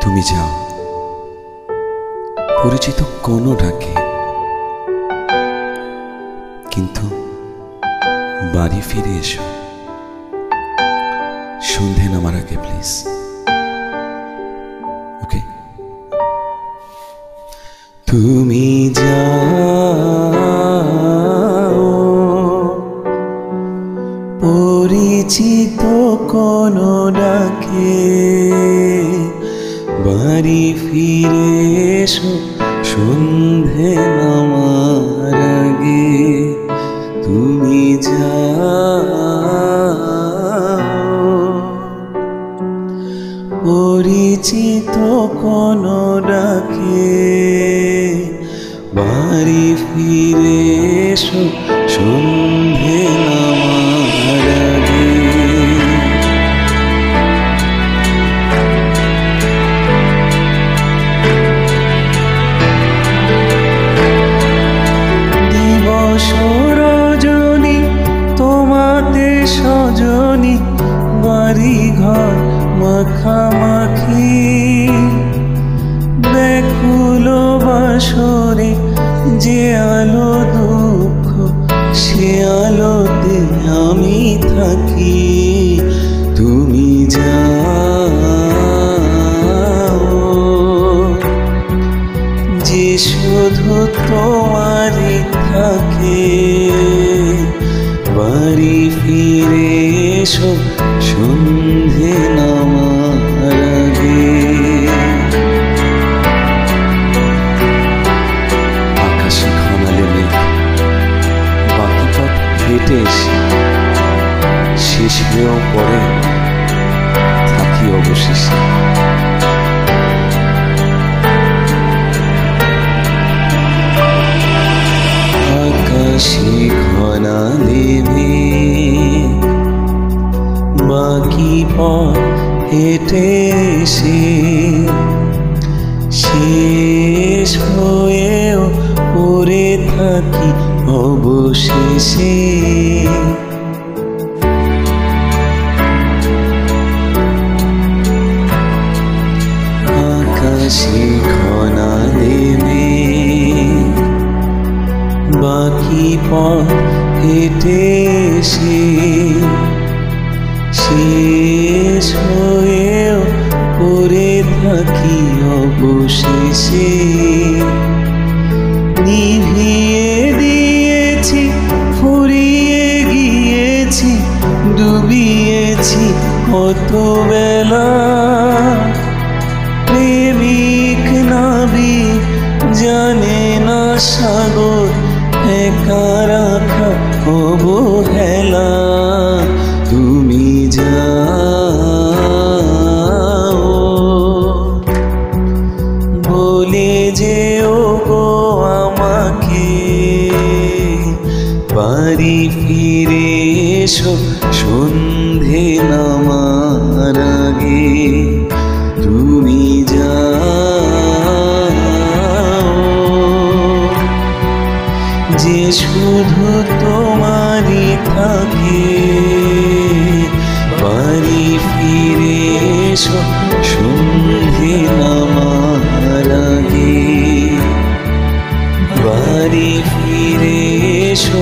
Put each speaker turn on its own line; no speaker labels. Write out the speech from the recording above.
তুমি যাও পরিচিত কোনো ডাকে, কিন্তু বাড়ি ফিরে এসো সন্ধে নামার আগে প্লিজ। ওকে? তুমি যাও পরিচিত কোনো ডাকে, বাড়ি ফিরে এসো সন্ধে নামার আগে। তুমি যাও পরিচিত কোনো ডাকে, বাড়ি ফিরে এসো সন্ধে নামার আগে। দিবস রজনী তোমাতে সজনী, বাড়ি ঘর মাখামাখি, ব্যাকুল বাসরে যে আলো দুঃখ সে আলোতে আমি থাকি। তুমি যাও যে শুধু তোমারই থাকে, বাড়ি ফিরে এসো সন্ধে নামার আগে। আকাশে ঘনালে মেঘ বাকি পথ হেঁটে এসে শেষ হয়েও পরে থাকি অবশেষে। আকাশে ঘনালে মেঘ বাকি পথ হেঁটে এসে শেষ হয়েও পড়ে থাকি অবশেষে। আকাশে ঘনালে মেঘ বাকি পথ হেঁটে এসে শেষ হয়েও পড়ে থাকি অবশেষে। নিভিয়ে দিয়েছি ফুরিয়ে গিয়েছি, ডুবিয়েছি কত বেলা, প্রেমিক নাবিক জানে না সাগর একা রাখা অবহেলা। তুমি যাও বলে যেও গো আমাকে, বাড়ি ফিরে এসো সন্ধে নামার আগে। তুমি যাও যে শুধু তোমারই থাকে, বাড়ি ফিরে এসো সন্ধে নামার আগে। বাড়ি ফিরে এসো